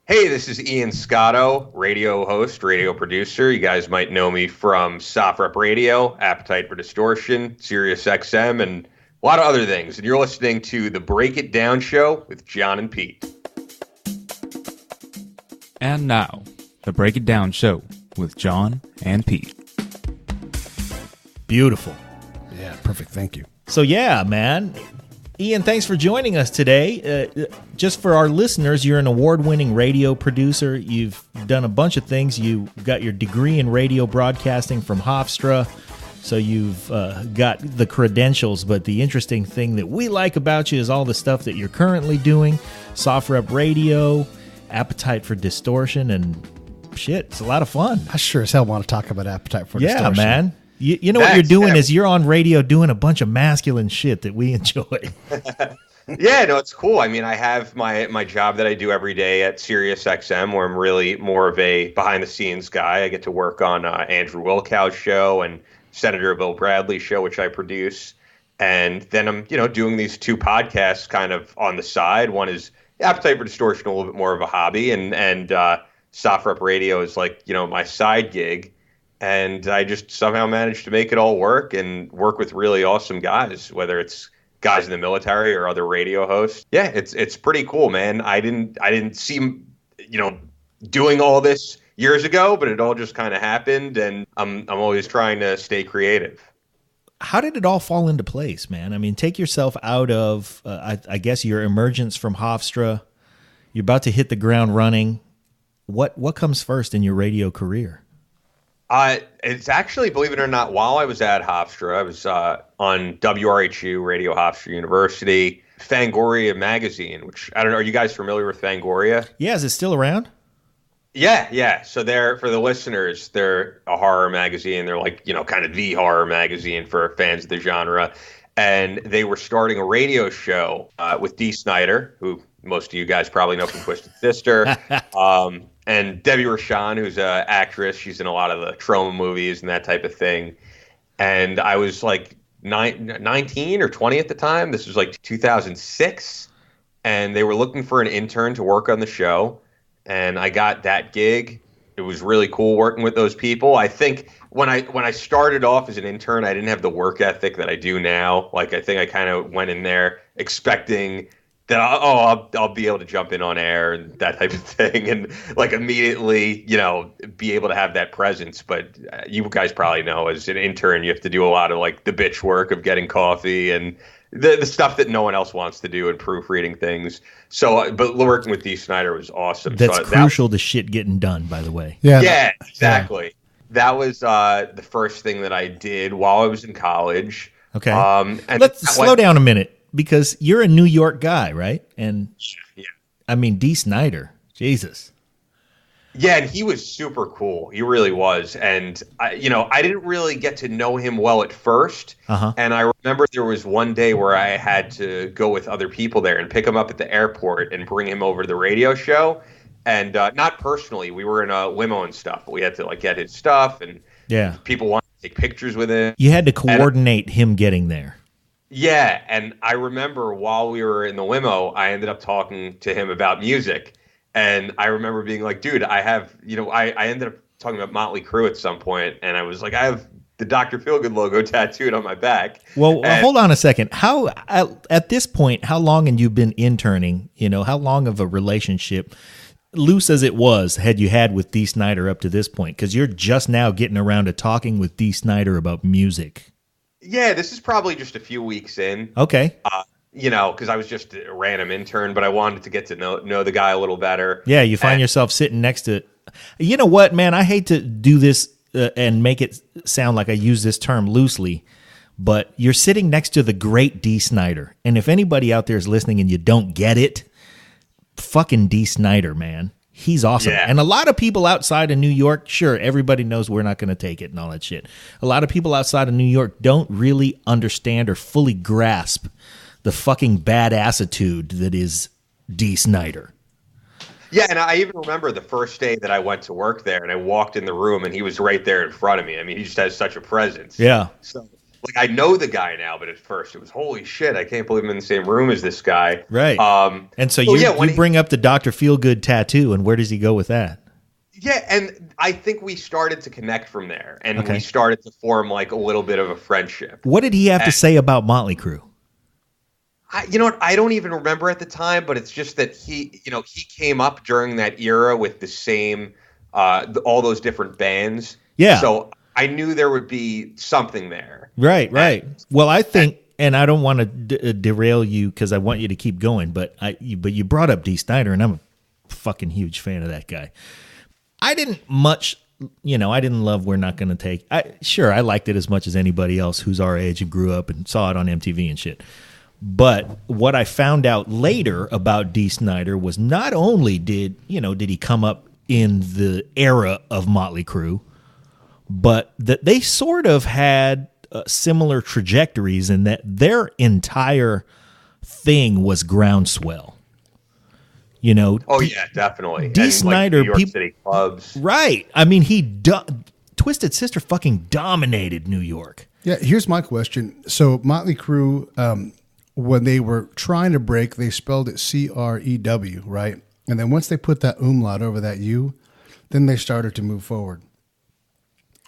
Hey, this is Ian Scotto, radio host, radio producer. You guys might know me from SOFREP Radio, Appetite for Distortion, Sirius XM, and a lot of other things. And you're listening to The Break It Down Show with John and Pete. And now, The Break It Down Show with John and Pete. Beautiful. Yeah, perfect. Thank you. So yeah, man. Ian, thanks for joining us today. Just for our listeners, you're an award-winning radio producer. You've done a bunch of things. You got your degree in radio broadcasting from Hofstra, so you've got the credentials. But the interesting thing that we like about you is all the stuff that you're currently doing. SOFREP Radio, Appetite for Distortion, and shit, it's a lot of fun. I sure as hell want to talk about Appetite for Distortion. Yeah, man. You know what you're doing is you're on radio doing a bunch of masculine shit that we enjoy. Yeah, no, it's cool. I mean, I have my job that I do every day at Sirius XM, where I'm really more of a behind-the-scenes guy. I get to work on Andrew Wilkow's show and Senator Bill Bradley's show, which I produce. And then I'm, doing these two podcasts kind of on the side. One is Appetite for Distortion, a little bit more of a hobby, and SOFREP Radio is like, my side gig. And I just somehow managed to make it all work and work with really awesome guys, whether it's guys in the military or other radio hosts. Yeah, it's pretty cool, man. I didn't see, doing all this years ago, but it all just kind of happened, and I'm always trying to stay creative. How did it all fall into place, man? I mean, take yourself out of, I guess, your emergence from Hofstra. You're about to hit the ground running. What comes first in your radio career? It's actually, believe it or not, while I was at Hofstra, I was on WRHU, Radio Hofstra University, Fangoria magazine, which, I don't know, are you guys familiar with Fangoria? Yeah, is it still around? Yeah. So for the listeners, they're a horror magazine. They're like, kind of the horror magazine for fans of the genre. And they were starting a radio show with Dee Snyder, who most of you guys probably know from Twisted Sister. And Debbie Rochon, who's an actress. She's in a lot of the trauma movies and that type of thing. And I was like 19 or 20 at the time. This was like 2006. And they were looking for an intern to work on the show. And I got that gig. It was really cool working with those people. I think when I started off as an intern, I didn't have the work ethic that I do now. Like, I think I kind of went in there expecting that I'll be able to jump in on air and that type of thing, and like immediately, be able to have that presence. But you guys probably know, as an intern, you have to do a lot of like the bitch work of getting coffee and the stuff that no one else wants to do and proofreading things. So, but working with Dee Snyder was awesome. That's crucial to shit getting done, by the way. Yeah, exactly. Yeah. That was the first thing that I did while I was in college. Okay. And let's slow down a minute, because you're a New York guy, right? And yeah. I mean, Dee Snyder, Jesus. Yeah, and he was super cool. He really was. And I didn't really get to know him well at first. Uh-huh. And I remember there was one day where I had to go with other people there and pick him up at the airport and bring him over to the radio show. And not personally, we were in a limo and stuff, but we had to like get his stuff, and people wanted to take pictures with him. You had to coordinate him getting there. Yeah, and I remember while we were in the limo, I ended up talking to him about music. And I remember being like, dude, I have, I ended up talking about Motley Crue at some point, and I was like, I have the Dr. Feelgood logo tattooed on my back. Well, hold on a second. How, at this point, how long had you been interning? How long of a relationship, loose as it was, had you had with Dee Snyder up to this point? Because you're just now getting around to talking with Dee Snyder about music. Yeah, this is probably just a few weeks in. Okay. Because I was just a random intern, but I wanted to get to know the guy a little better. Yeah, you find yourself sitting next to... You know what, man? I hate to do this and make it sound like I use this term loosely, but you're sitting next to the great Dee Snyder. And if anybody out there is listening and you don't get it, fucking Dee Snyder, man. He's awesome. Yeah. And a lot of people outside of New York, sure, everybody knows we're not going to take it and all that shit. A lot of people outside of New York don't really understand or fully grasp the fucking badassitude that is Dee Snyder. Yeah, and I even remember the first day that I went to work there, and I walked in the room, and he was right there in front of me. I mean, he just has such a presence. Yeah. like I know the guy now, but at first it was holy shit, I can't believe I'm in the same room as this guy. Right. And so you bring up the Dr. Feelgood tattoo, and where does he go with that? Yeah, and I think we started to connect from there, and we started to form like a little bit of a friendship. What did he have to say about Motley Crue? You know what? I don't even remember at the time, but it's just that he came up during that era with the same, all those different bands. Yeah. So I knew there would be something there. Right. Well, I think, and I don't want to derail you because I want you to keep going, but you brought up Dee Snyder, and I'm a fucking huge fan of that guy. I didn't love We're Not Gonna Take. I liked it as much as anybody else who's our age and grew up and saw it on MTV and shit. But what I found out later about Dee Snyder was not only did he come up in the era of Motley Crue, but that they sort of had similar trajectories in that their entire thing was groundswell. Oh yeah, definitely. Dee Snyder, New York City clubs, right? I mean, Twisted Sister fucking dominated New York. Yeah, here's my question. So Motley Crue, when they were trying to break, they spelled it CREW, right? And then once they put that umlaut over that U, then they started to move forward.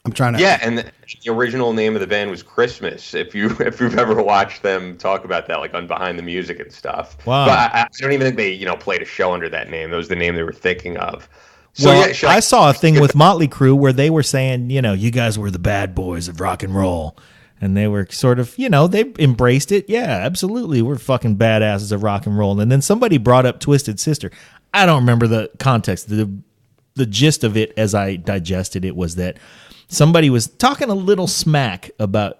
I'm trying to. Yeah, and the original name of the band was Christmas. If you've ever watched them talk about that, like on Behind the Music and stuff. Wow. But I don't even think they played a show under that name. That was the name they were thinking of. So well, yeah, I saw a thing with Motley Crue where they were saying, you guys were the bad boys of rock and roll. And they were sort of, they embraced it. Yeah, absolutely. We're fucking badasses of rock and roll. And then somebody brought up Twisted Sister. I don't remember the context. The gist of it as I digested it was that somebody was talking a little smack about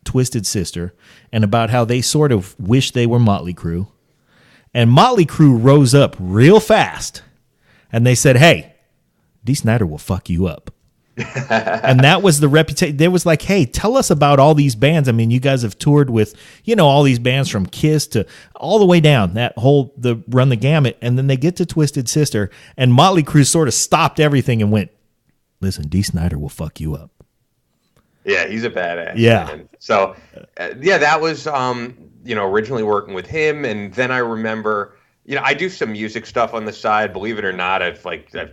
Twisted Sister and about how they sort of wish they were Motley Crue. And Motley Crue rose up real fast. And they said, hey, Dee Snyder will fuck you up. And that was the reputation. There was like, hey, tell us about all these bands. I mean, you guys have toured with, all these bands from Kiss to all the way down run the gamut. And then they get to Twisted Sister, and Motley Crue sort of stopped everything and went, listen, Dee Snyder will fuck you up. Yeah, he's a badass. Yeah. Man. So, that was, originally working with him. And then I remember, I do some music stuff on the side. Believe it or not, I've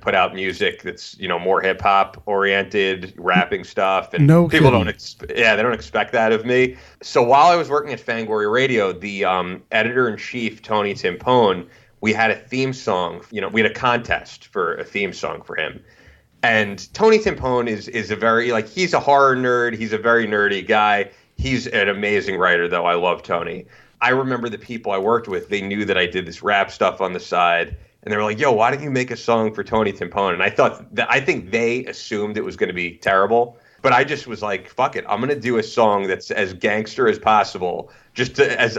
put out music that's more hip hop oriented, rapping stuff, and people don't expect that of me. So while I was working at Fangoria Radio, the editor in chief Tony Timpone, we had a theme song. We had a contest for a theme song for him. And Tony Timpone is a very he's a horror nerd. He's a very nerdy guy. He's an amazing writer, though. I love Tony. I remember the people I worked with, they knew that I did this rap stuff on the side, and they were like, yo, why don't you make a song for Tony Timpone? And I think they assumed it was going to be terrible, but I just was like, fuck it. I'm going to do a song that's as gangster as possible, just as,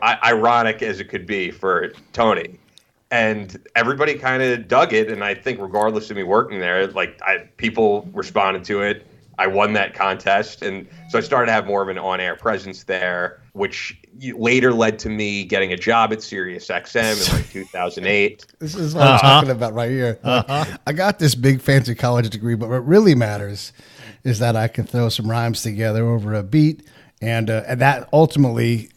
ironic as it could be for Tony. And everybody kind of dug it, and I think regardless of me working there, people responded to it. I won that contest, and so I started to have more of an on-air presence there, which later led to me getting a job at Sirius XM in 2008. This is what I'm talking about right here. I got this big fancy college degree, but what really matters is that I can throw some rhymes together over a beat, and that ultimately,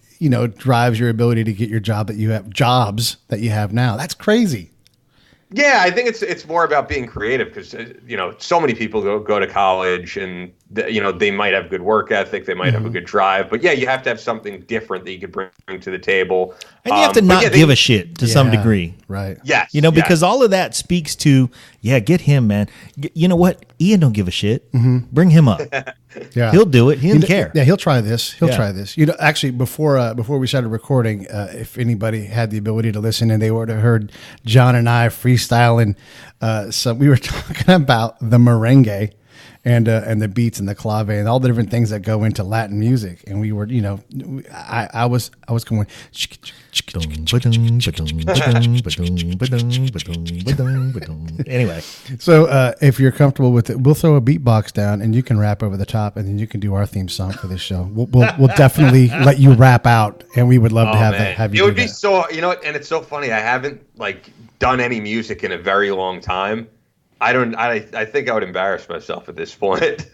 drives your ability to get your jobs that you have now. That's crazy. Yeah, I think it's more about being creative because so many people go to college and they might have good work ethic, they might have a good drive, but yeah, you have to have something different that you could bring to the table, and you have to give a shit to some degree, right? Yes, because all of that speaks to get him, man. You know what? Ian don't give a shit. Bring him up. Yeah, he'll do it. He doesn't care. Yeah, he'll try this. He'll try this. Actually, before we started recording, if anybody had the ability to listen and they would have heard John and I freestyling, so we were talking about the merengue and the beats and the clave and all the different things that go into Latin music, and we were, I was going. Anyway, so if you're comfortable with it, we'll throw a beatbox down, and you can rap over the top, and then you can do our theme song for this show. We'll definitely let you rap out, and we would love to have you. It would be so, and it's so funny. I haven't done any music in a very long time. I think I would embarrass myself at this point.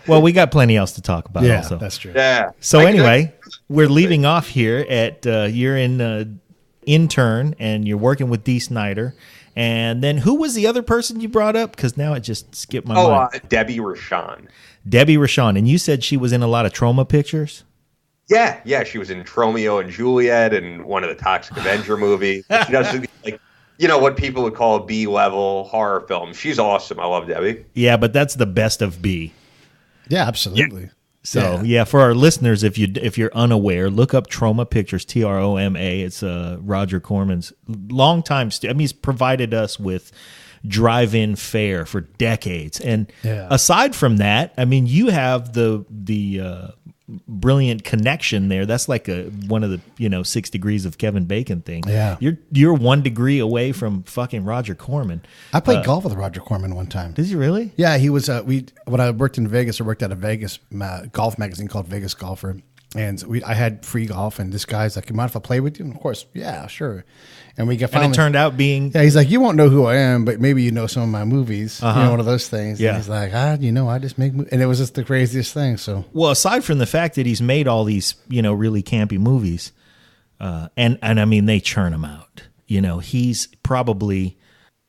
Well, we got plenty else to talk about. Also, that's true. Yeah. So anyway, we're leaving off here at you're in intern and you're working with Dee Snyder. And then who was the other person you brought up? Because now it just skipped my mind. Debbie Rochon. Debbie Rochon. And you said she was in a lot of trauma pictures? Yeah. She was in Tromeo and Juliet and one of the Toxic Avenger movies. She does like, what people would call a B-level horror film. She's awesome. I love Debbie. Yeah, but that's the best of B. Yeah, absolutely. Yeah. So for our listeners, if you're unaware, look up Troma Pictures, Troma. It's Roger Corman's longtime. He's provided us with drive-in fare for decades. And aside from that, I mean, you have the brilliant connection there. That's like one of the 6 degrees of Kevin Bacon thing. Yeah, you're 1 degree away from fucking Roger Corman. I played golf with Roger Corman one time. Did you really? Yeah, he was. When I worked in Vegas, I worked at a Vegas golf magazine called Vegas Golfer, and I had free golf. And this guy's like, "You mind if I play with you?" And of course, yeah, sure. And we got. And it turned out being. Yeah, he's like, "You won't know who I am, but maybe you know some of my movies." One of those things. Yeah. And he's like, I just make movies. And it was just the craziest thing. So. Well, aside from the fact that he's made all these, really campy movies, and I mean they churn them out. He's probably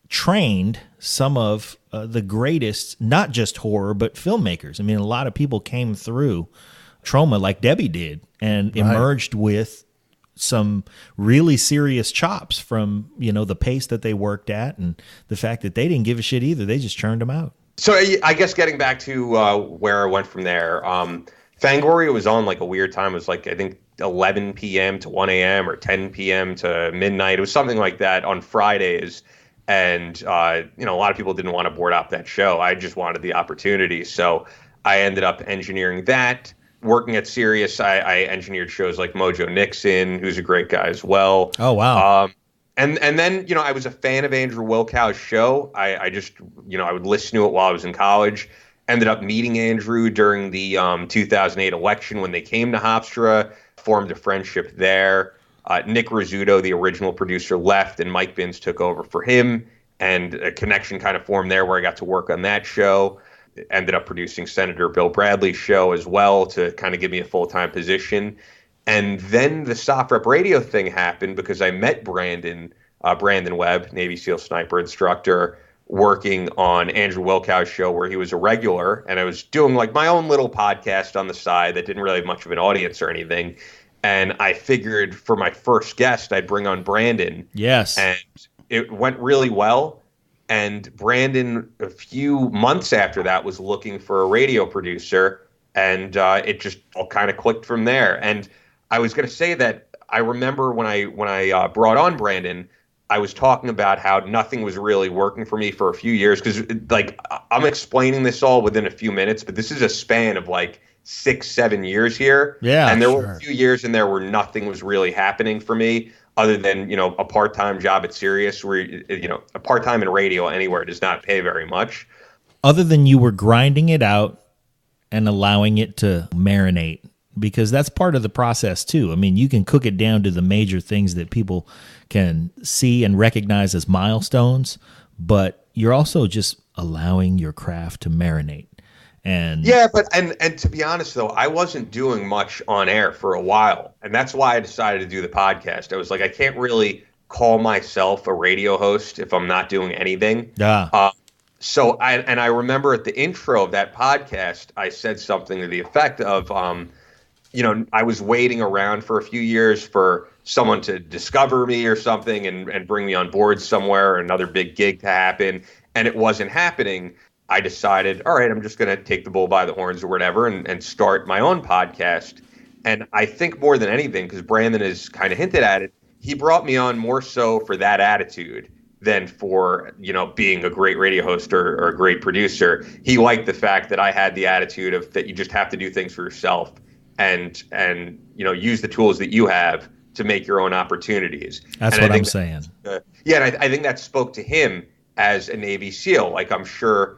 trained some of the greatest, not just horror, but filmmakers. I mean, a lot of people came through Troma like Debbie did and emerged with some really serious chops from, the pace that they worked at and the fact that they didn't give a shit either. They just churned them out. So I guess getting back to where I went from there, Fangoria was on like a weird time. It was like, I think 11 p.m. to 1 a.m. or 10 p.m. to midnight. It was something like that on Fridays. And, a lot of people didn't want to board up that show. I just wanted the opportunity. So I ended up engineering that. Working at Sirius, I engineered shows like Mojo Nixon, who's a great guy as well. Oh, wow. And then, I was a fan of Andrew Wilkow's show. I just, I would listen to it while I was in college. Ended up meeting Andrew during the 2008 election when they came to Hofstra, formed a friendship there. Nick Rizzuto, the original producer, left and Mike Binns took over for him. And a connection kind of formed there where I got to work on that show. Ended up producing Senator Bill Bradley's show as well to kind of give me a full-time position. And then the SOFREP Radio thing happened because I met Brandon Webb, Navy SEAL sniper instructor, working on Andrew Wilkow's show where he was a regular. And I was doing like my own little podcast on the side that didn't really have much of an audience or anything. And I figured for my first guest, I'd bring on Brandon. Yes. And it went really well. And Brandon, a few months after that, was looking for a radio producer, and it just all kind of clicked from there. And I was going to say that I remember when I brought on Brandon, I was talking about how nothing was really working for me for a few years because, like, I'm explaining this all within a few minutes, but this is a span of like 6-7 years here. Yeah, and there were a few years in there where nothing was really happening for me. Other than, a part-time job at Sirius where, a part-time in radio anywhere does not pay very much. Other than you were grinding it out and allowing it to marinate, because that's part of the process too. I mean, you can cook it down to the major things that people can see and recognize as milestones, but you're also just allowing your craft to marinate. And yeah, but and to be honest though, I wasn't doing much on air for a while, and that's why I decided to do the podcast. I was like, I can't really call myself a radio host if I'm not doing anything. Yeah. So I remember at the intro of that podcast, I said something to the effect of, I was waiting around for a few years for someone to discover me or something and bring me on board somewhere, or another big gig to happen, and it wasn't happening. I decided, all right, I'm just going to take the bull by the horns or whatever and start my own podcast. And I think more than anything, because Brandon has kind of hinted at it, he brought me on more so for that attitude than for, being a great radio host or a great producer. He liked the fact that I had the attitude of that you just have to do things for yourself and use the tools that you have to make your own opportunities. That's what I'm saying. And I think that spoke to him as a Navy SEAL. Like, I'm sure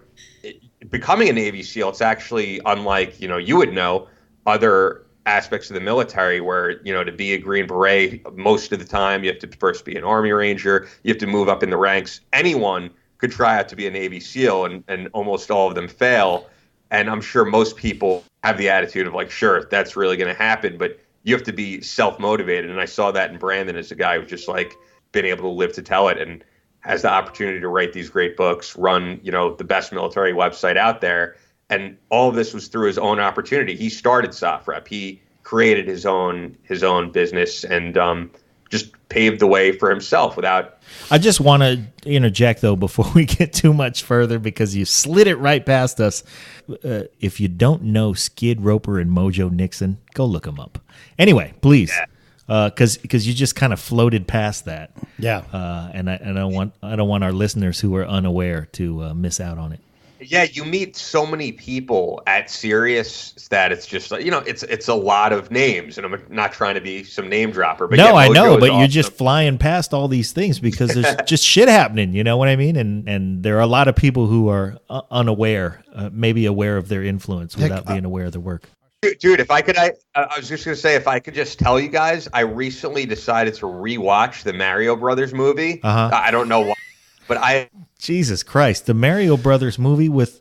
becoming a Navy SEAL, it's actually unlike, you would know other aspects of the military where, to be a Green Beret, most of the time you have to first be an Army Ranger. You have to move up in the ranks. Anyone could try out to be a Navy SEAL, and almost all of them fail. And I'm sure most people have the attitude of like, sure, that's really going to happen, but you have to be self-motivated. And I saw that in Brandon as a guy who's just like been able to live to tell it and has the opportunity to write these great books, run, the best military website out there. And all of this was through his own opportunity. He started SOFREP. He created his own business and just paved the way for himself without. I just want to interject, though, before we get too much further, because you slid it right past us. If you don't know Skid Roper and Mojo Nixon, go look them up. Anyway, please, because you just kind of floated past that. Yeah, and I don't want our listeners who are unaware to miss out on it. Yeah, you meet so many people at Sirius that it's just like, it's a lot of names, and I'm not trying to be some name dropper. But no, yeah, I know, but awesome. You're just flying past all these things because there's just shit happening. You know what I mean? And there are a lot of people who are unaware, maybe aware of their influence without being aware of their work. Dude, if I could, I was just going to say, if I could just tell you guys, I recently decided to rewatch the Mario Brothers movie. I don't know why, but Jesus Christ, the Mario Brothers movie with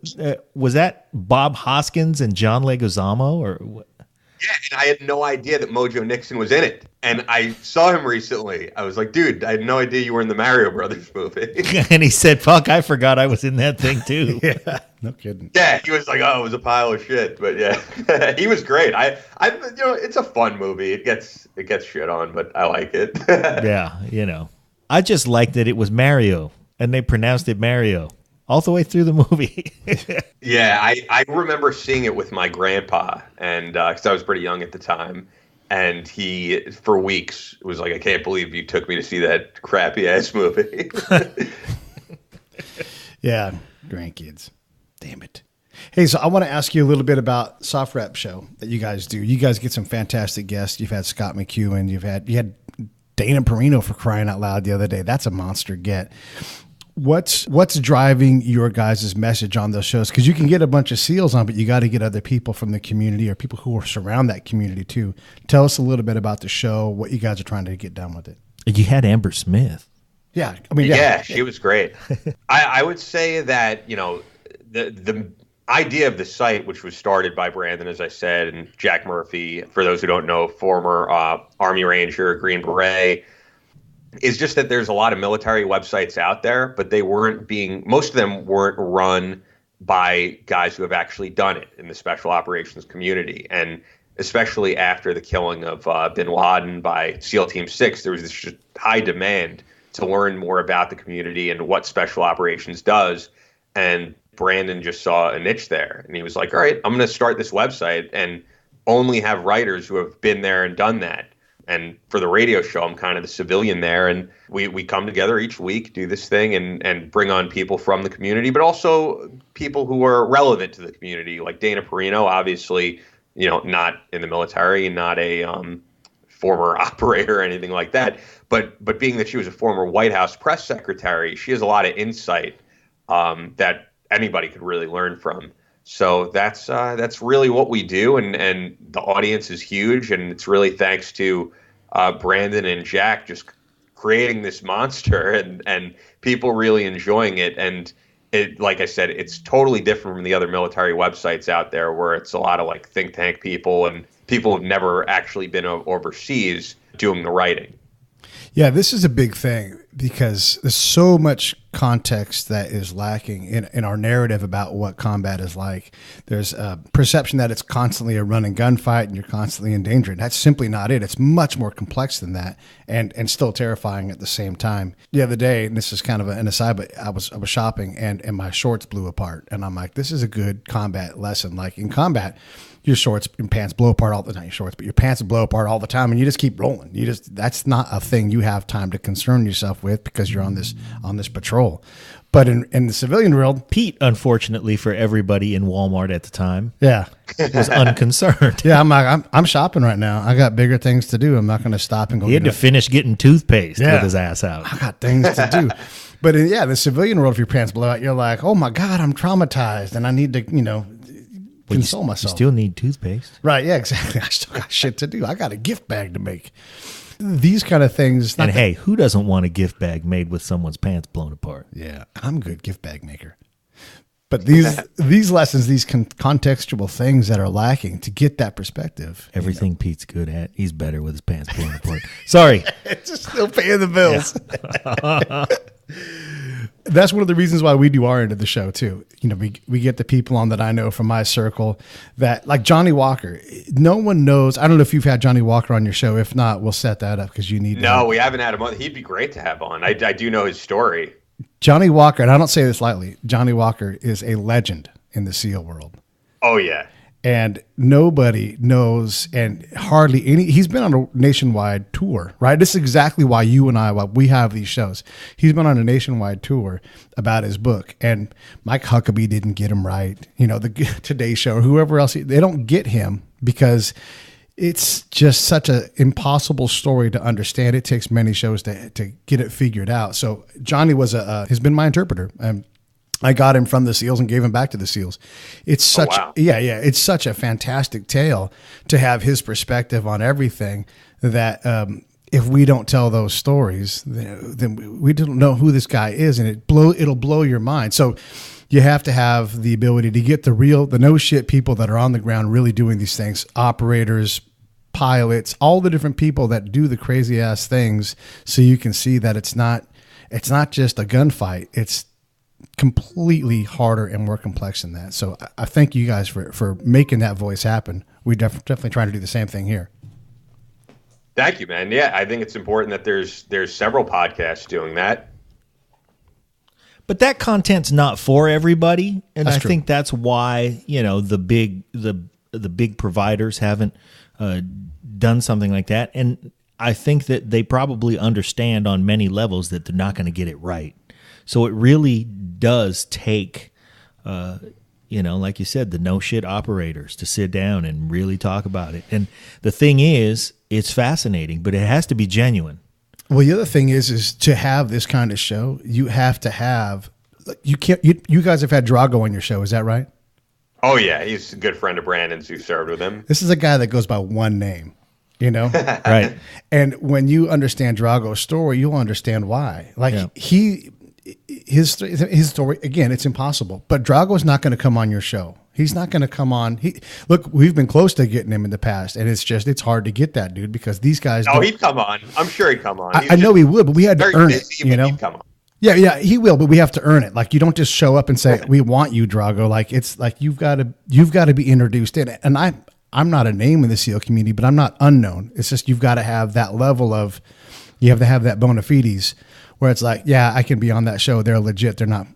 was that Bob Hoskins and John Leguizamo or what? Yeah, and I had no idea that Mojo Nixon was in it. And I saw him recently. I was like, dude, I had no idea you were in the Mario Brothers movie. And he said, fuck, I forgot I was in that thing too. Yeah, no kidding. Yeah, he was like, oh, it was a pile of shit. But yeah, he was great. I it's a fun movie. It gets shit on, but I like it. Yeah, I just liked that it was Mario. And they pronounced it Mario all the way through the movie. Yeah, I remember seeing it with my grandpa, and because I was pretty young at the time, and he, for weeks, was like, I can't believe you took me to see that crappy-ass movie. Yeah, grandkids. Damn it. Hey, so I want to ask you a little bit about SOFREP show that you guys do. You guys get some fantastic guests. You've had Scott McEwen. You had Dana Perino, for crying out loud, the other day. That's a monster get. What's driving your guys' message on those shows? Because you can get a bunch of SEALs on, but you got to get other people from the community or people who are surround that community too. Tell us a little bit about the show, what you guys are trying to get done with it. You had Amber Smith. Yeah, yeah, she was great. I would say that the idea of the site, which was started by Brandon, as I said, and Jack Murphy, for those who don't know, former Army Ranger, Green Beret, is just that there's a lot of military websites out there, but most of them weren't run by guys who have actually done it in the special operations community. And especially after the killing of bin Laden by SEAL Team 6, there was this just high demand to learn more about the community and what special operations does. And Brandon just saw a niche there. And he was like, all right, I'm going to start this website and only have writers who have been there and done that. And for the radio show, I'm kind of the civilian there. And we come together each week, do this thing and bring on people from the community, but also people who are relevant to the community, like Dana Perino, obviously, not in the military, not a former operator or anything like that. But being that she was a former White House press secretary, she has a lot of insight that anybody could really learn from. So that's really what we do, and the audience is huge, and it's really thanks to Brandon and Jack just creating this monster and people really enjoying it. And it, like I said, it's totally different from the other military websites out there where it's a lot of like think tank people and people who've never actually been overseas doing the writing. Yeah, this is a big thing because there's so much context that is lacking in our narrative about what combat is like. There's a perception that it's constantly a run and gun fight and you're constantly in danger. And that's simply not it. It's much more complex than that and still terrifying at the same time. The other day, and this is kind of an aside, but I was shopping and my shorts blew apart. And I'm like, this is a good combat lesson. Like in combat, your shorts and pants blow apart all the time. Your shorts, but your pants blow apart all the time, and you just keep rolling. That's not a thing you have time to concern yourself with because you're on this patrol. But in the civilian world, Pete, unfortunately for everybody in Walmart at the time, yeah, was unconcerned. Yeah, I'm like, I'm shopping right now. I got bigger things to do. I'm not going to stop and go. He had to finish getting toothpaste with his ass out. I got things to do. But in the civilian world, if your pants blow out, you're like, oh my God, I'm traumatized, and I need to, console myself. You still need toothpaste. Right, yeah, exactly. I still got shit to do. I got a gift bag to make. these kind of things. And hey, who doesn't want a gift bag made with someone's pants blown apart? Yeah, I'm a good gift bag maker. But these lessons, these contextual things that are lacking to get that perspective. Everything Pete's good at, he's better with his pants blown apart. Sorry. Just still paying the bills. Yeah. That's one of the reasons why we do our end of the show too. You know, we get the people on that I know from my circle that, like Johnny Walker. No one knows. I don't know if you've had Johnny Walker on your show. If not, we'll set that up because you need. No, we haven't had him on. He'd be great to have on. I do know his story. Johnny Walker, and I don't say this lightly, Johnny Walker is a legend in the SEAL world. Oh, yeah. And nobody knows, and hardly any, he's been on a nationwide tour, right? This is exactly why why we have these shows. He's been on a nationwide tour about his book, and Mike Huckabee didn't get him right. You know, the Today Show or whoever else, they don't get him because it's just such an impossible story to understand. It takes many shows to get it figured out. So Johnny has been my interpreter. I got him from the SEALs and gave him back to the SEALs. It's such, it's such a fantastic tale to have his perspective on everything that if we don't tell those stories, then we don't know who this guy is, and it'll blow your mind. So you have to have the ability to get the no shit people that are on the ground really doing these things, operators, pilots, all the different people that do the crazy ass things, so you can see that it's not just a gunfight. It's completely harder and more complex than that. So I thank you guys for making that voice happen. We definitely trying to do the same thing here. Thank you, man. Yeah, I think it's important that there's several podcasts doing that. But that content's not for everybody, and That's I true. think that's why, you know, the big providers haven't done something like that. And I think that they probably understand on many levels that they're not going to get it right. So it really does take, like you said, the no shit operators to sit down and really talk about it. And the thing is, it's fascinating, but it has to be genuine. Well, the other thing is to have this kind of show, you have to have, you guys have had Drago on your show. Is that right? Oh yeah. He's a good friend of Brandon's who served with him. This is a guy that goes by one name, you know? Right. And when you understand Drago's story, you'll understand why. Like his story, again, it's impossible, but Drago's not going to come on your show. He's not going to come on. Look, we've been close to getting him in the past, and it's hard to get that dude because these guys. Oh, he'd come on. I'm sure he'd come on. I know he would, but we had to earn it. You know, he'd come on. Yeah, he will, but we have to earn it. Like, you don't just show up and say, "We want you, Drago." Like, it's like you've got to be introduced in it. And I'm not a name in the SEAL community, but I'm not unknown. It's just you've got to have that level of, you have to have that bona fides where it's like, yeah, I can be on that show. They're legit. They're not,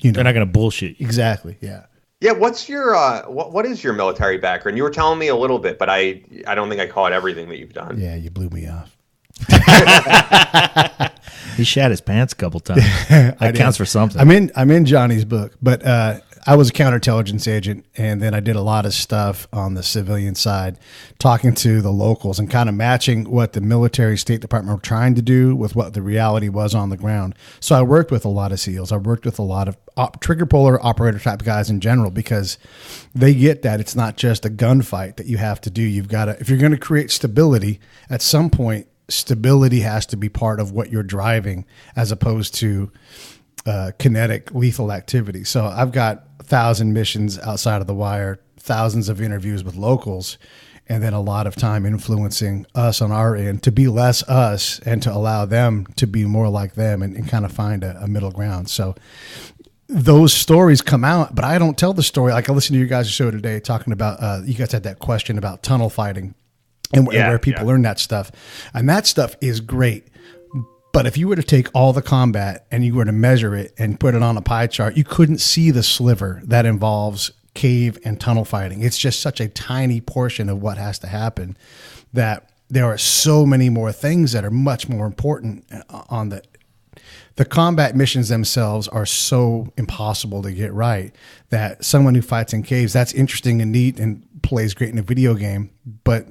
they're not going to bullshit you. Exactly. Yeah. Yeah, what's your what is your military background? You were telling me a little bit, but I don't think I caught everything that you've done. Yeah, you blew me off. He shat his pants a couple times. That counts for something. I'm in Johnny's book, but I was a counterintelligence agent, and then I did a lot of stuff on the civilian side, talking to the locals and kind of matching what the military State Department were trying to do with what the reality was on the ground. So I worked with a lot of SEALs. I worked with a lot of trigger puller operator type guys in general, because they get that it's not just a gunfight that you have to do. You've got to, if you're going to create stability, at some point, stability has to be part of what you're driving, as opposed to kinetic lethal activity. So I've got 1,000 missions outside of the wire, thousands of interviews with locals, and then a lot of time influencing us on our end to be less us and to allow them to be more like them, and kind of find a middle ground. So those stories come out, but I don't tell the story. Like, I listened to your guys' show today talking about, you guys had that question about tunnel fighting and where people learn that stuff. And that stuff is great. But if you were to take all the combat and you were to measure it and put it on a pie chart, you couldn't see the sliver that involves cave and tunnel fighting. It's just such a tiny portion of what has to happen that there are so many more things that are much more important on the combat missions themselves are so impossible to get right that someone who fights in caves, that's interesting and neat and plays great in a video game, but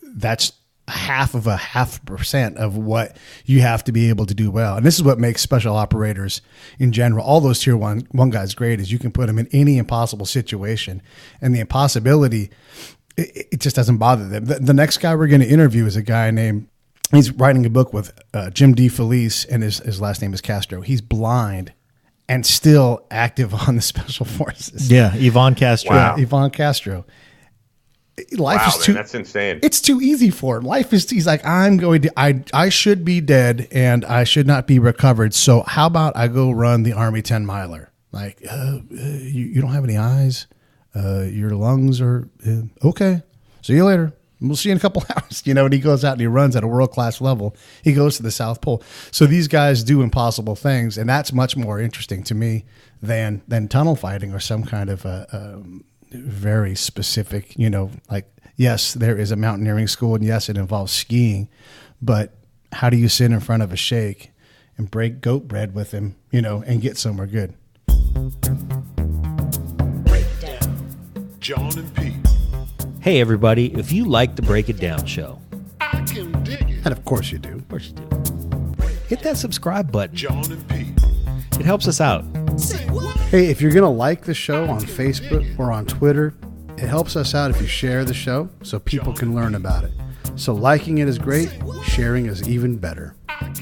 that's 0.5% of what you have to be able to do well. And this is what makes special operators in general, all those tier one guys great, is you can put them in any impossible situation, and the impossibility, it just doesn't bother them. The next guy we're going to interview is a guy named He's writing a book with Jim DeFelice, and his last name is Castro. He's blind and still active on the Special Forces. Yeah, Yvonne Castro. Wow. Yeah, Yvonne Castro. Life is too. That's insane. It's too easy for him. Life is. He's like, I'm going to. I should be dead, and I should not be recovered. So how about I go run the Army 10-miler? Like, you don't have any eyes. Your lungs are okay. See you later. We'll see you in a couple hours. And he goes out and he runs at a world-class level. He goes to the South Pole. So these guys do impossible things, and that's much more interesting to me than tunnel fighting or some kind of very specific, like, yes, there is a mountaineering school, and yes, it involves skiing, but how do you sit in front of a sheikh and break goat bread with him, and get somewhere good? John and Pete. Hey, everybody, if you like the Break It Down show, I can dig it. And of course you do. of course you do, hit that subscribe button. John and Pete. It helps us out. Say what? Hey, if you're going to like the show on Facebook or on Twitter, it helps us out if you share the show so people can learn about it. So liking it is great. Sharing is even better.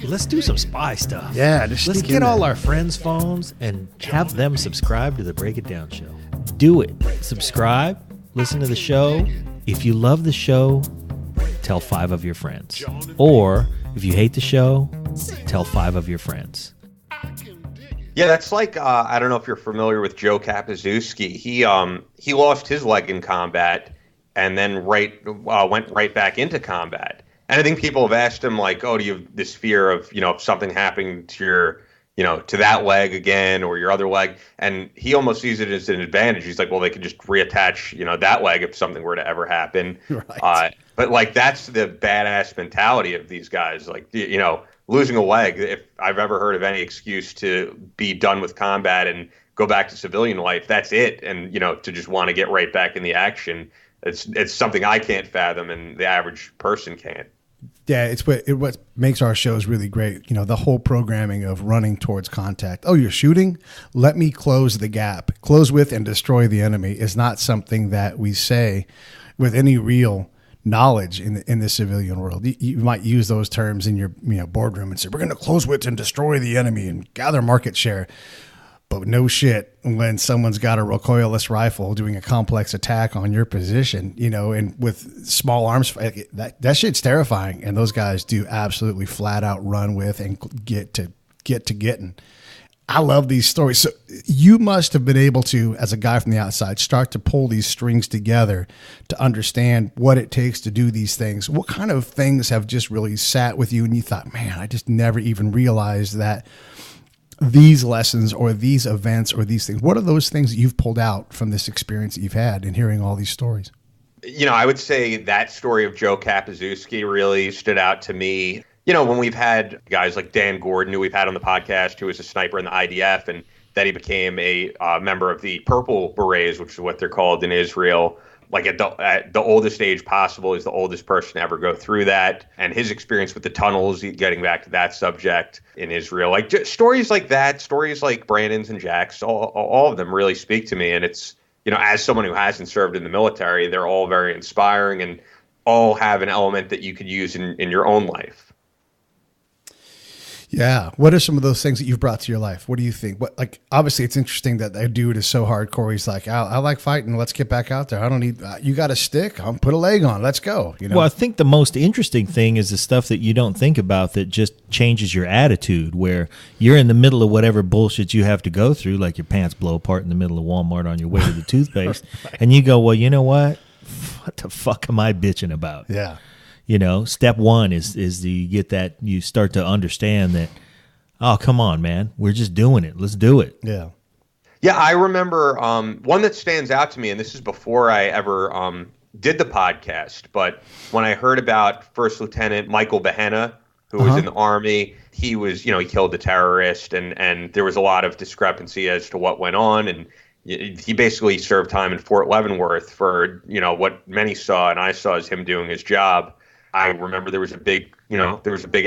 Let's do some spy stuff. Yeah, just Let's sneak get in all there. our friends' phones and have them subscribe to the Break It Down show. Do it. Subscribe. Listen to the show. If you love the show, tell 5 of your friends. Or if you hate the show, tell 5 of your friends. Yeah, that's like I don't know if you're familiar with Joe Kapaszewski. He lost his leg in combat and then went right back into combat. And I think people have asked him, like, oh, do you have this fear of, something happening to your, to that leg again or your other leg? And he almost sees it as an advantage. He's like, well, they could just reattach, that leg if something were to ever happen. Right. But like, that's the badass mentality of these guys. Like, losing a leg, if I've ever heard of any excuse to be done with combat and go back to civilian life, that's it. And, to just want to get right back in the action, it's something I can't fathom and the average person can't. Yeah, it's what makes our shows really great. The whole programming of running towards contact. Oh, you're shooting? Let me close the gap. Close with and destroy the enemy is not something that we say with any real knowledge in the civilian world. You might use those terms in your boardroom and say, we're going to close with and destroy the enemy and gather market share. But no shit, when someone's got a recoilless rifle doing a complex attack on your position, and with small arms, that shit's terrifying. And those guys do absolutely flat out run with and get to getting. I love these stories. So you must have been able to, as a guy from the outside, start to pull these strings together to understand what it takes to do these things. What kind of things have just really sat with you and you thought, man, I just never even realized that these lessons or these events or these things, what are those things that you've pulled out from this experience that you've had in hearing all these stories? I would say that story of Joe Kapaszewski really stood out to me. When we've had guys like Dan Gordon, who we've had on the podcast, who was a sniper in the IDF, and then he became a member of the Purple Berets, which is what they're called in Israel. Like at the oldest age possible, he's the oldest person to ever go through that. And his experience with the tunnels, getting back to that subject in Israel, like just stories like that, stories like Brandon's and Jack's, all of them really speak to me. And it's, as someone who hasn't served in the military, they're all very inspiring and all have an element that you could use in your own life. Yeah. What are some of those things that you've brought to your life? What do you think? Obviously it's interesting that that dude is so hardcore. He's like, I like fighting. Let's get back out there. I don't need, you got a stick. I'll put a leg on. Let's go. Well, I think the most interesting thing is the stuff that you don't think about that just changes your attitude, where you're in the middle of whatever bullshit you have to go through, like your pants blow apart in the middle of Walmart on your way to the toothpaste. Right. And you go, well, you know what? What the fuck am I bitching about? Yeah. Step one is you start to understand that, oh, come on, man, we're just doing it. Let's do it. Yeah. Yeah, I remember one that stands out to me, and this is before I ever did the podcast, but when I heard about First Lieutenant Michael Behenna, who was in the Army, he was, he killed the terrorist, and there was a lot of discrepancy as to what went on, and he basically served time in Fort Leavenworth for, what many saw, and I saw as him doing his job. I remember there was a big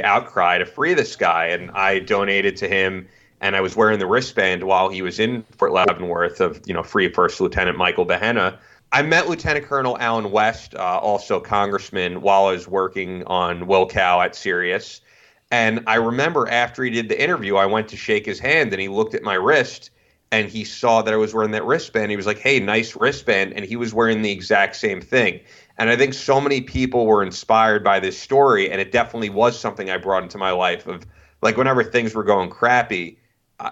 outcry to free this guy, and I donated to him, and I was wearing the wristband while he was in Fort Leavenworth of, free First Lieutenant Michael Behenna. I met Lieutenant Colonel Alan West, also congressman, while I was working on Will Cow at Sirius. And I remember after he did the interview, I went to shake his hand, and he looked at my wrist, and he saw that I was wearing that wristband. He was like, hey, nice wristband. And he was wearing the exact same thing. And I think so many people were inspired by this story, and it definitely was something I brought into my life of, like, whenever things were going crappy,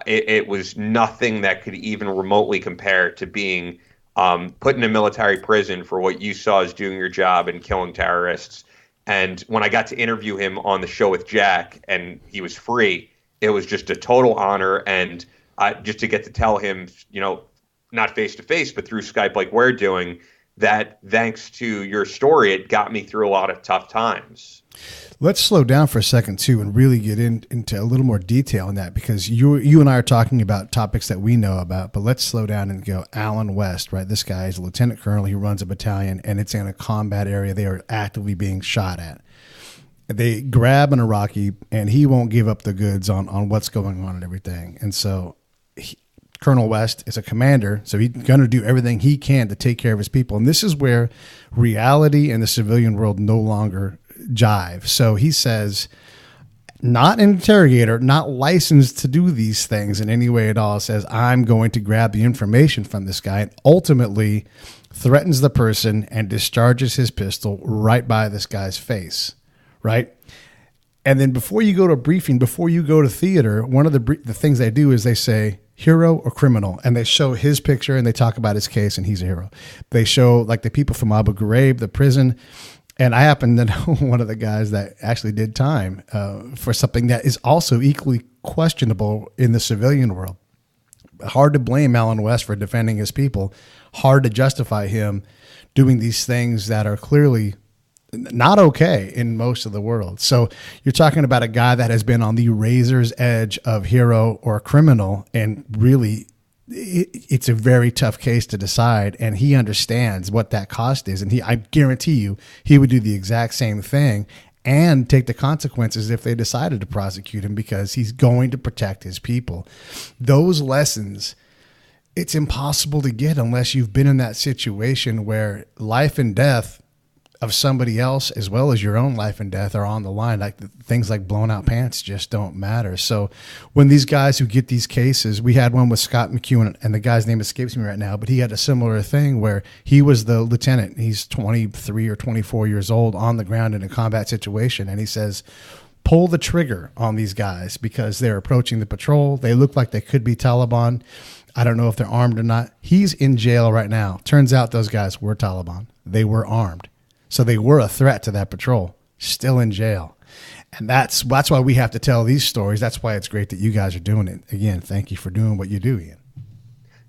it was nothing that could even remotely compare to being put in a military prison for what you saw as doing your job and killing terrorists. And when I got to interview him on the show with Jack and he was free, it was just a total honor. And just to get to tell him, not face to face, but through Skype, like we're doing, that thanks to your story, it got me through a lot of tough times. Let's slow down for a second, too, and really get into a little more detail on that, because you and I are talking about topics that we know about, but let's slow down and go Alan West, right? This guy is a lieutenant colonel. He runs a battalion, and it's in a combat area. They are actively being shot at. They grab an Iraqi, and he won't give up the goods on what's going on and everything. And so Colonel West is a commander, so he's going to do everything he can to take care of his people. And this is where reality and the civilian world no longer jive. So he says, not an interrogator, not licensed to do these things in any way at all, says, I'm going to grab the information from this guy, and ultimately threatens the person and discharges his pistol right by this guy's face, right? And then before you go to a briefing, before you go to theater, one of the things they do is they say, hero or criminal, and they show his picture and they talk about his case, and he's a hero. They show like the people from Abu Ghraib, the prison. And I happen to know one of the guys that actually did time for something that is also equally questionable in the civilian world. Hard to blame Alan West for defending his people. Hard to justify him doing these things that are clearly not okay in most of the world. So you're talking about a guy that has been on the razor's edge of hero or criminal, and really it's a very tough case to decide, and he understands what that cost is. And I guarantee you, he would do the exact same thing and take the consequences if they decided to prosecute him, because he's going to protect his people. Those lessons, it's impossible to get unless you've been in that situation where life and death of somebody else, as well as your own life and death, are on the line. Like things like blown out pants just don't matter. So when these guys who get these cases, we had one with Scott McEwen, and the guy's name escapes me right now, but he had a similar thing where he was the lieutenant. He's 23 or 24 years old on the ground in a combat situation. And he says, pull the trigger on these guys because they're approaching the patrol. They look like they could be Taliban. I don't know if they're armed or not. He's in jail right now. Turns out those guys were Taliban. They were armed. So they were a threat to that patrol, still in jail. And that's why we have to tell these stories. That's why it's great that you guys are doing it. Again, thank you for doing what you do, Ian.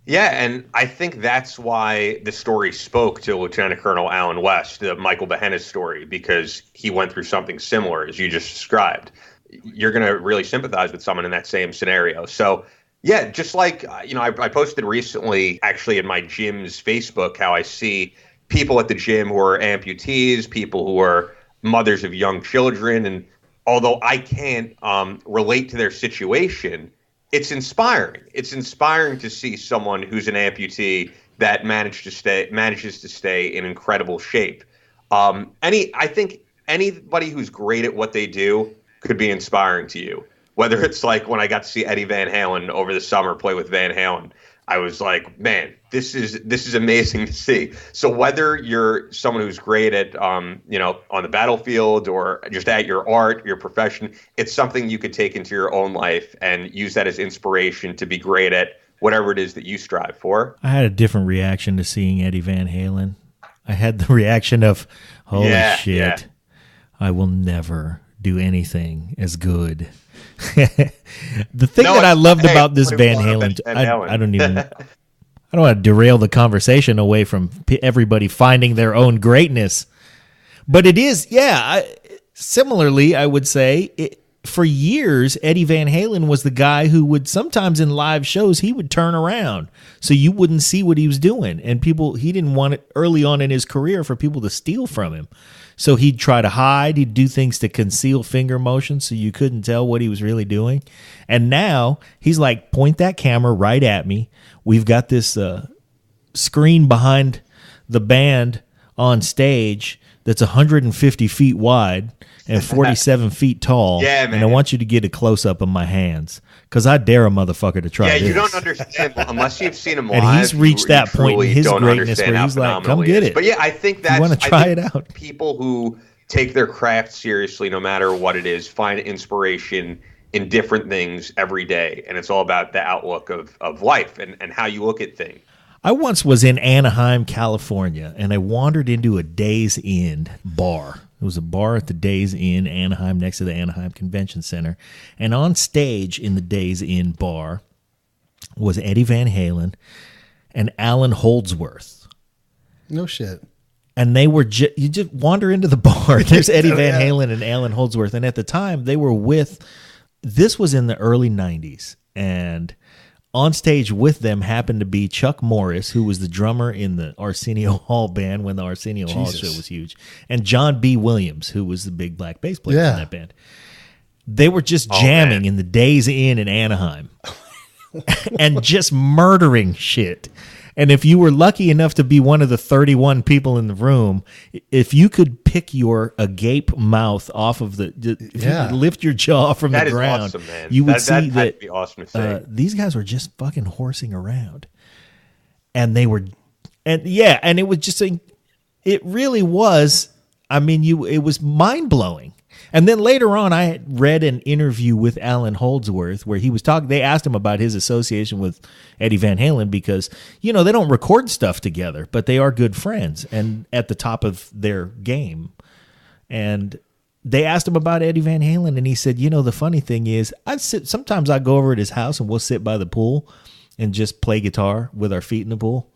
Yeah, and I think that's why the story spoke to Lieutenant Colonel Alan West, the Michael Behenna's story, because he went through something similar, as you just described. You're going to really sympathize with someone in that same scenario. So, yeah, just like, I posted recently, actually, in my gym's Facebook, how I see people at the gym who are amputees, people who are mothers of young children. And although I can't relate to their situation, it's inspiring. It's inspiring to see someone who's an amputee that manages to stay in incredible shape. I think anybody who's great at what they do could be inspiring to you. Whether it's like when I got to see Eddie Van Halen over the summer play with Van Halen, I was like, man, this is amazing to see. So whether you're someone who's great at, on the battlefield or just at your art, your profession, it's something you could take into your own life and use that as inspiration to be great at whatever it is that you strive for. I had a different reaction to seeing Eddie Van Halen. I had the reaction of, holy shit, yeah. I will never do anything as good. The thing that I loved about this Van Halen, I don't want to derail the conversation away from everybody finding their own greatness, but it is, similarly, I would say, for years, Eddie Van Halen was the guy who would sometimes in live shows, he would turn around so you wouldn't see what he was doing. And he didn't want it early on in his career for people to steal from him. So he'd try to hide. He'd do things to conceal finger motions so you couldn't tell what he was really doing. And now he's like, point that camera right at me. We've got this screen behind the band on stage that's 150 feet wide and 47 feet tall. Yeah, man. And I want you to get a close-up of my hands because I dare a motherfucker to try this. Yeah, you don't understand unless you've seen him live. And he's reached that point in his greatness where he's like, come get it. But yeah, I think that's... You want to try it out? People who take their craft seriously, no matter what it is, find inspiration in different things every day. And it's all about the outlook of life and how you look at things. I once was in Anaheim, California, and I wandered into a Days Inn bar. It was a bar at the Days Inn, Anaheim, next to the Anaheim Convention Center. And on stage in the Days Inn bar was Eddie Van Halen and Alan Holdsworth. No shit. And they were you just wander into the bar. There's Eddie Van Halen and Alan Holdsworth. And at the time, they were this was in the early 90s. And on stage with them happened to be Chuck Morris, who was the drummer in the Arsenio Hall band when the Arsenio Hall show was huge, and John B. Williams, who was the big black bass player in that band. They were just jamming in the Days Inn in Anaheim and just murdering shit. And if you were lucky enough to be one of the 31 people in the room, if you could pick your agape mouth off of if you could lift your jaw from the ground, awesome, man. You would see that'd be awesome to see. These guys were just fucking horsing around. And they were, and it was just it really was, it was mind-blowing. And then later on, I had read an interview with Alan Holdsworth where he was talking. They asked him about his association with Eddie Van Halen because, they don't record stuff together, but they are good friends and at the top of their game. And they asked him about Eddie Van Halen, and he said, the funny thing is, sometimes I go over at his house and we'll sit by the pool and just play guitar with our feet in the pool.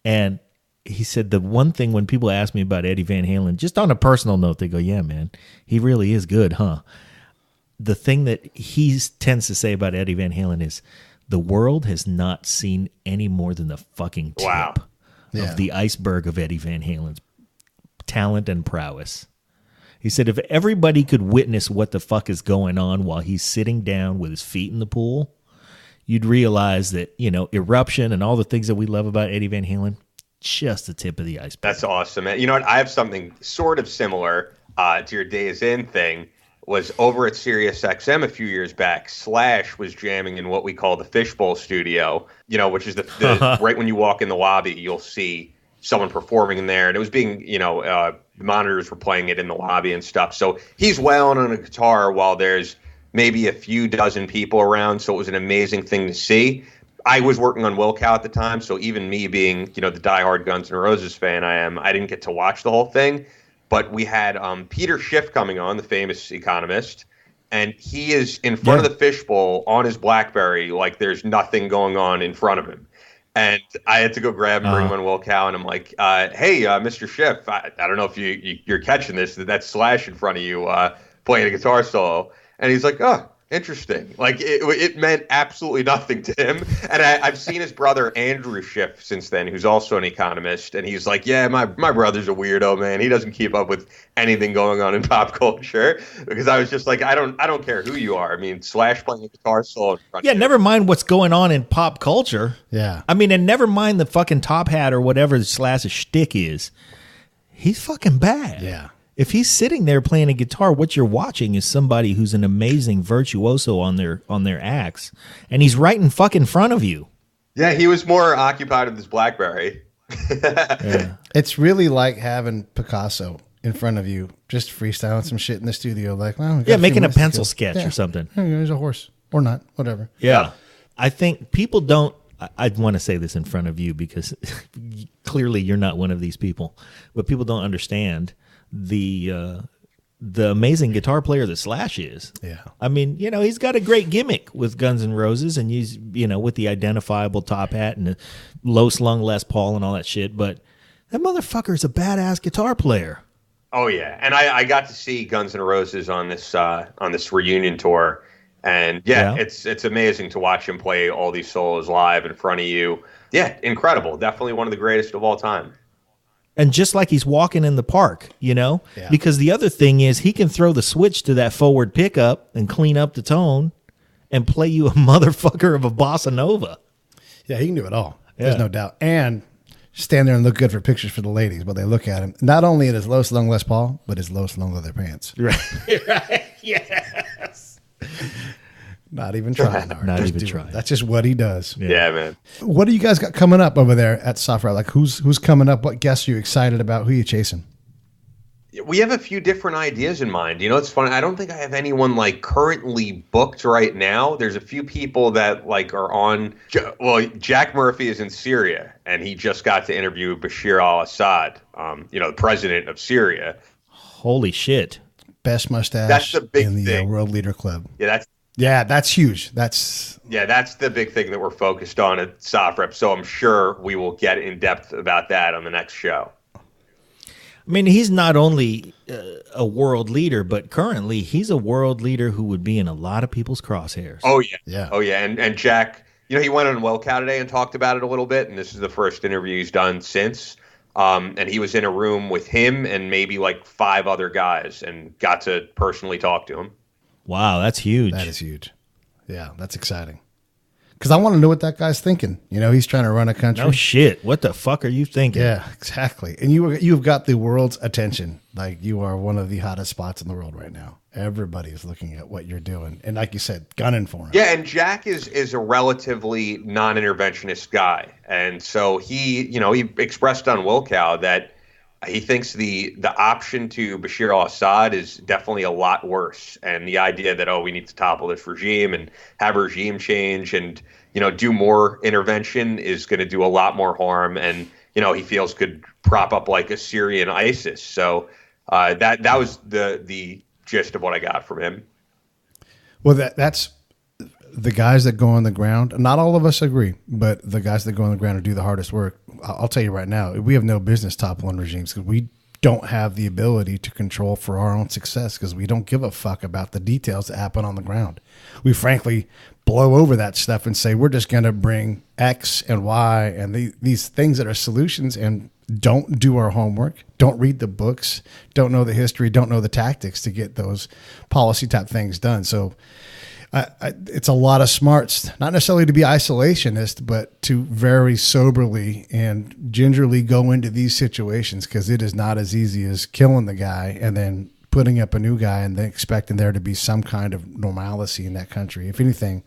And he said the one thing when people ask me about Eddie Van Halen, just on a personal note, they go, yeah, man, he really is good, huh? The thing that he tends to say about Eddie Van Halen is the world has not seen any more than the fucking tip of the iceberg of Eddie Van Halen's talent and prowess. He said if everybody could witness what the fuck is going on while he's sitting down with his feet in the pool, you'd realize that, Eruption and all the things that we love about Eddie Van Halen, just the tip of the iceberg. That's awesome, man. You know what? I have something sort of similar to your Days In thing. Was over at Sirius XM a few years back. Slash was jamming in what we call the Fishbowl Studio, which is the right when you walk in the lobby, you'll see someone performing in there. And it was being, the monitors were playing it in the lobby and stuff. So he's wailing on a guitar while there's maybe a few dozen people around. So it was an amazing thing to see. I was working on Wilcow at the time, so even me being, the diehard Guns N' Roses fan I didn't get to watch the whole thing. But we had Peter Schiff coming on, the famous economist, and he is in front of the fishbowl on his BlackBerry like there's nothing going on in front of him. And I had to go grab and bring him on Wilcow, and I'm like, hey, Mr. Schiff, I don't know if you're catching this, that's Slash in front of you playing a guitar solo. And he's like, oh, interesting. Like it meant absolutely nothing to him. And I've seen his brother Andrew Schiff since then, who's also an economist, and he's like, yeah, my brother's a weirdo, man. He doesn't keep up with anything going on in pop culture. Because I was just like, I don't care who you are. Slash playing a guitar solo in front of you. Never mind what's going on in pop culture. Yeah. And never mind the fucking top hat or whatever Slash's shtick is. He's fucking bad. Yeah. If he's sitting there playing a guitar, what you're watching is somebody who's an amazing virtuoso on their axe, and he's right in fucking front of you. Yeah, he was more occupied with his BlackBerry. Yeah. It's really like having Picasso in front of you, just freestyling some shit in the studio, like, well, making a pencil sketch or something. There's a horse or not, whatever. Yeah, I think people don't. I'd want to say this in front of you because clearly you're not one of these people, but people don't understand the amazing guitar player that Slash is. Yeah. He's got a great gimmick with Guns N' Roses, and he's, with the identifiable top hat and the low slung Les Paul and all that shit, but that motherfucker's a badass guitar player. Oh yeah. And I got to see Guns N' Roses on this reunion tour, and it's amazing to watch him play all these solos live in front of you. Yeah, incredible. Definitely one of the greatest of all time. And just like he's walking in the park, because the other thing is he can throw the switch to that forward pickup and clean up the tone and play you a motherfucker of a bossa nova. Yeah, he can do it all. There's no doubt. And stand there and look good for pictures for the ladies, but they look at him not only in his low slung Les Paul, but his low slung leather pants. Right. Yes. Not even trying hard. Not Just even do it. trying. That's just what he does. Yeah, man. What do you guys got coming up over there at SOFREP? Like who's coming up? What guests are you excited about? Who are you chasing? We have a few different ideas in mind. It's funny. I don't think I have anyone like currently booked right now. There's a few people that like are on. Well, Jack Murphy is in Syria, and he just got to interview Bashir al-Assad, the president of Syria. Holy shit. Best mustache That's the big in the thing. World Leader Club. Yeah, that's huge. That's the big thing that we're focused on at SOFREP. So I'm sure we will get in depth about that on the next show. I mean, he's not only a world leader, but currently he's a world leader who would be in a lot of people's crosshairs. Oh, yeah. Yeah. Oh, yeah. And Jack, he went on WellCow today and talked about it a little bit. And this is the first interview he's done since. And he was in a room with him and maybe like 5 other guys and got to personally talk to him. Wow, that's huge. That is huge. Yeah, that's exciting. Because I want to know what that guy's thinking. He's trying to run a country. No shit. What the fuck are you thinking? Yeah, exactly. And you've got the world's attention. Like you are one of the hottest spots in the world right now. Everybody is looking at what you're doing. And like you said, gunning for him. Yeah, and Jack is a relatively non-interventionist guy. And so he expressed on WellCow that he thinks the option to Bashir al-Assad is definitely a lot worse. And the idea that, we need to topple this regime and have a regime change and, do more intervention is going to do a lot more harm. And, he feels could prop up like a Syrian ISIS. So that was the gist of what I got from him. Well, that's the guys that go on the ground. Not all of us agree, but the guys that go on the ground and do the hardest work, I'll tell you right now, we have no business toppling regimes because we don't have the ability to control for our own success because we don't give a fuck about the details that happen on the ground. We frankly blow over that stuff and say, we're just going to bring X and Y and these things that are solutions and don't do our homework, don't read the books, don't know the history, don't know the tactics to get those policy type things done. So it's a lot of smarts, not necessarily to be isolationist, but to very soberly and gingerly go into these situations because it is not as easy as killing the guy and then putting up a new guy and then expecting there to be some kind of normalcy in that country. If anything,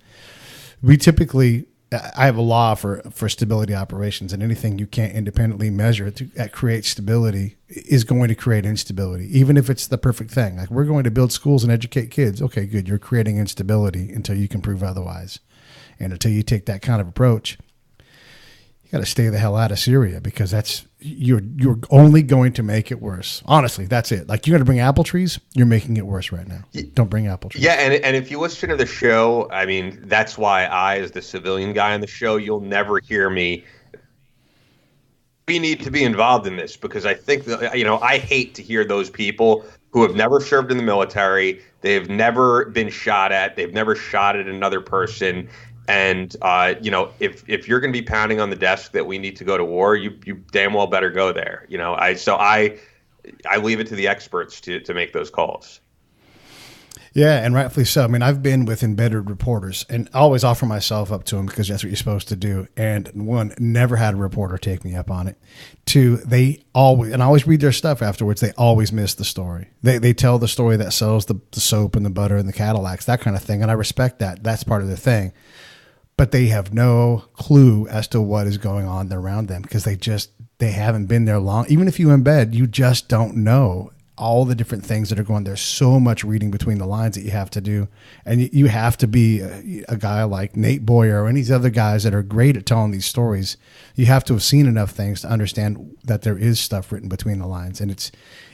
I have a law for stability operations, and anything you can't independently measure to create stability is going to create instability, even if it's the perfect thing. Like we're going to build schools and educate kids. Okay, good. You're creating instability until you can prove otherwise. And until you take that kind of approach, you got to stay the hell out of Syria because you're only going to make it worse. Honestly, that's it. Like you're going to bring apple trees, you're making it worse right now. Don't bring apple trees. Yeah, and if you listen to the show, I mean, that's why I, as the civilian guy on the show, you'll never hear me. We need to be involved in this because I think that, I hate to hear those people who have never served in the military. They've never been shot at. They've never shot at another person. And, if you're going to be pounding on the desk that we need to go to war, you damn well better go there. I leave it to the experts to make those calls. Yeah, and rightfully so. I mean, I've been with embedded reporters and I always offer myself up to them because that's what you're supposed to do. And 1, never had a reporter take me up on it. 2, I always read their stuff afterwards. They always miss the story. They tell the story that sells the soap and the butter and the Cadillacs, that kind of thing. And I respect that. That's part of the thing. But they have no clue as to what is going on around them because they haven't been there long. Even if you embed, you just don't know all the different things that are going. There's so much reading between the lines that you have to do. And you have to be a guy like Nate Boyer or any of these other guys that are great at telling these stories. You have to have seen enough things to understand that there is stuff written between the lines. And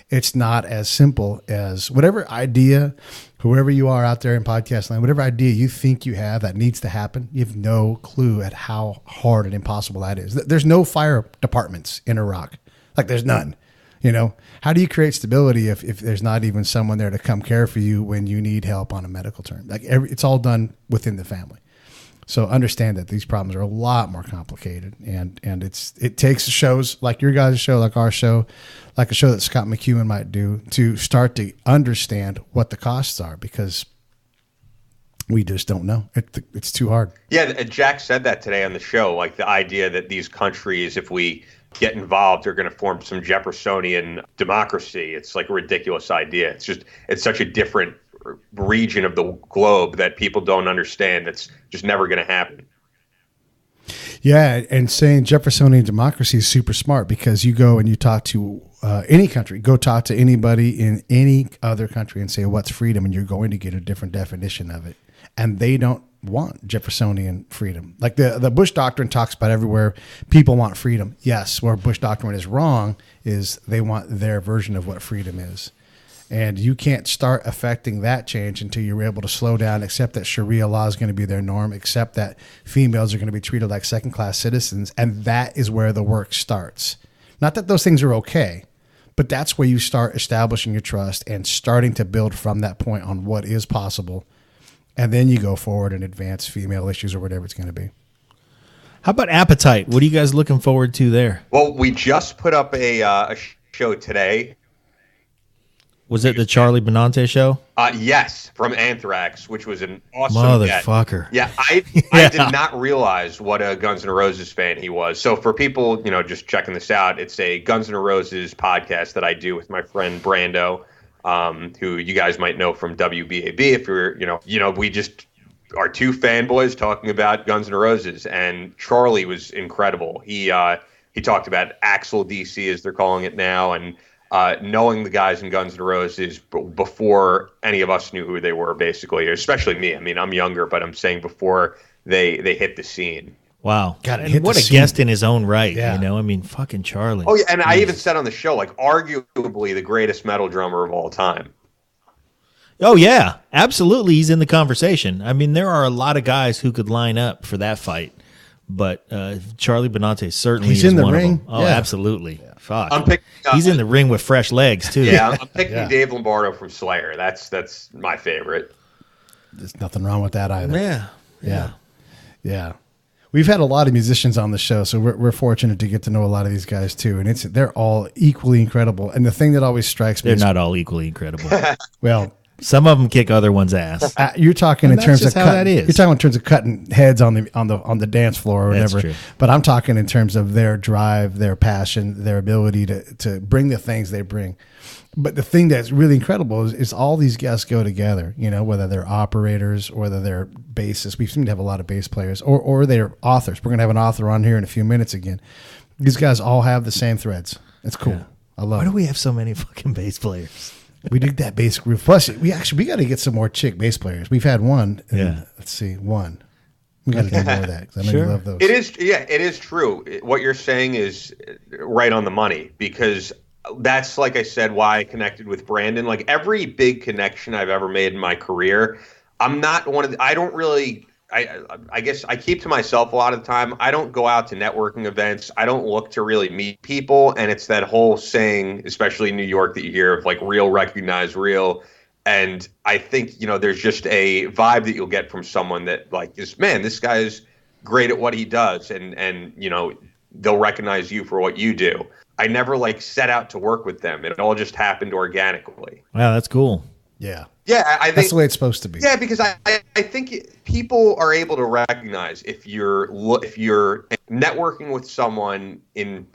it's not as simple as whatever idea, whoever you are out there in podcast land, whatever idea you think you have that needs to happen, you have no clue at how hard and impossible that is. There's no fire departments in Iraq. Like there's none. How do you create stability if there's not even someone there to come care for you when you need help on a medical term? Like it's all done within the family. So understand that these problems are a lot more complicated, and it takes shows like your guys' show, like our show, like a show that Scott McEwen might do to start to understand what the costs are, because We just don't know. It's too hard. Yeah, Jack said that today on the show, like the idea that these countries, if we get involved, are going to form some Jeffersonian democracy. It's like a ridiculous idea. It's such a different region of the globe that people don't understand. It's just never going to happen. Yeah, and saying Jeffersonian democracy is super smart because you go and you talk to any country, go talk to anybody in any other country and say, what's freedom? And you're going to get a different definition of it. And they don't want Jeffersonian freedom. Like the Bush Doctrine talks about everywhere people want freedom. Yes, where Bush Doctrine is wrong is they want their version of what freedom is. And you can't start affecting that change until you're able to slow down, accept that Sharia law is going to be their norm, accept that females are going to be treated like second-class citizens, and that is where the work starts. Not that those things are okay, but that's where you start establishing your trust and starting to build from that point on what is possible, and then you go forward and advance female issues or whatever it's going to be. How about Appetite? What are you guys looking forward to there? Well, we just put up a show today. Was it the Charlie Benante show? Yes, from Anthrax, which was an awesome motherfucker. Yeah, I did not realize what a Guns N' Roses fan he was. So for people, just checking this out, it's a Guns N' Roses podcast that I do with my friend Brando, who you guys might know from WBAB. If you're, we just are two fanboys talking about Guns N' Roses, and Charlie was incredible. He talked about Axel DC, as they're calling it now, and knowing the guys in Guns N' Roses before any of us knew who they were, basically, especially me. I mean, I'm younger, but I'm saying before they hit the scene. Wow. And what a guest in his own right, I mean, fucking Charlie. Oh, yeah, and I even said on the show, like, arguably the greatest metal drummer of all time. Oh, yeah, absolutely. He's in the conversation. I mean, there are a lot of guys who could line up for that fight, but Charlie Benante certainly is one of them. Oh, absolutely. Yeah. Fuck. He's in the ring with fresh legs, too. Yeah, I'm picking Dave Lombardo from Slayer. That's my favorite. There's nothing wrong with that either. Yeah. We've had a lot of musicians on the show, so we're fortunate to get to know a lot of these guys, too. And they're all equally incredible. And the thing that always strikes me They're not all equally incredible. Well, some of them kick other ones' ass. You're talking in terms of how that is. You're talking in terms of cutting heads on the dance floor or whatever. True. But I'm talking in terms of their drive, their passion, their ability to bring the things they bring. But the thing that's really incredible is all these guests go together. Whether they're operators or whether they're bassists. We seem to have a lot of bass players or they're authors. We're gonna have an author on here in a few minutes again. These guys all have the same threads. It's cool. Yeah. I love it. Why do we have so many fucking bass players? We did that bass groove. Plus, we got to get some more chick bass players. We've had one. Let's see, one. We got to do more of that because I know you love those. It is true. What you're saying is right on the money because that's, like I said, why I connected with Brandon. Like every big connection I've ever made in my career, I'm not one of I don't really. I guess I keep to myself a lot of the time. I don't go out to networking events. I don't look to really meet people. And it's that whole saying, especially in New York, that you hear of like real recognize real. And I think, there's just a vibe that you'll get from someone that like is, man, this guy is great at what he does. And they'll recognize you for what you do. I never like set out to work with them. It all just happened organically. Wow, that's cool. Yeah. Yeah, I think that's the way it's supposed to be. Yeah, because I think people are able to recognize if you're networking with someone in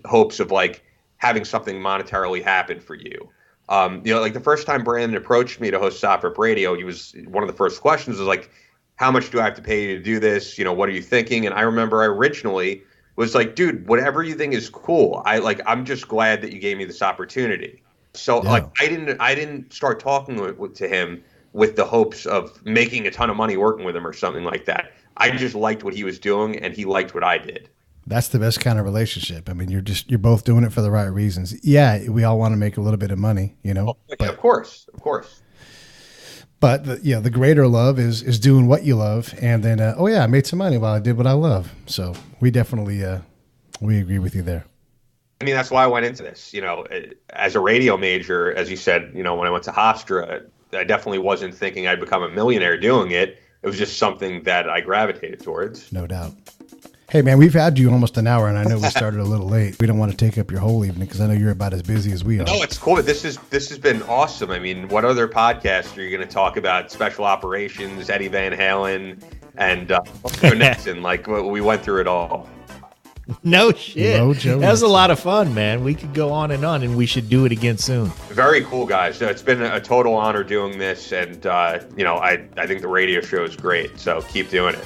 hopes of like having something monetarily happen for you. Like the first time Brandon approached me to host SOFREP Radio, he was one of the first questions was like, "How much do I have to pay you to do this? What are you thinking?" And I remember I originally was like, "Dude, whatever you think is cool. I'm just glad that you gave me this opportunity." So like I didn't start talking to him with the hopes of making a ton of money working with him or something like that. I just liked what he was doing and he liked what I did. That's the best kind of relationship. I mean, you're both doing it for the right reasons. Yeah, we all want to make a little bit of money, But, of course. But the greater love is doing what you love, and then I made some money while I did what I love. So we definitely we agree with you there. I mean, that's why I went into this. As a radio major, as you said, when I went to Hofstra, I definitely wasn't thinking I'd become a millionaire doing it. It was just something that I gravitated towards. No doubt. Hey, man, we've had you almost an hour, and I know we started a little late. We don't want to take up your whole evening because I know you're about as busy as we are. No, it's cool. This has been awesome. I mean, what other podcast are you going to talk about? Special Operations, Eddie Van Halen, and Nixon. Like, we went through it all. No shit. Mojo That was a Nixon. lot of fun, man. We could go on, and we should do it again soon. Very cool, guys. It's been a total honor doing this, and I think the radio show is great. So keep doing it.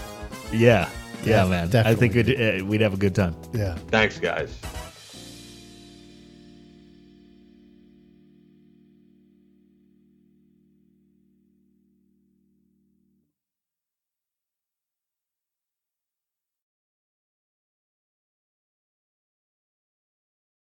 Yeah, Yeah, man. definitely. I think we'd have a good time. Yeah. Thanks, guys.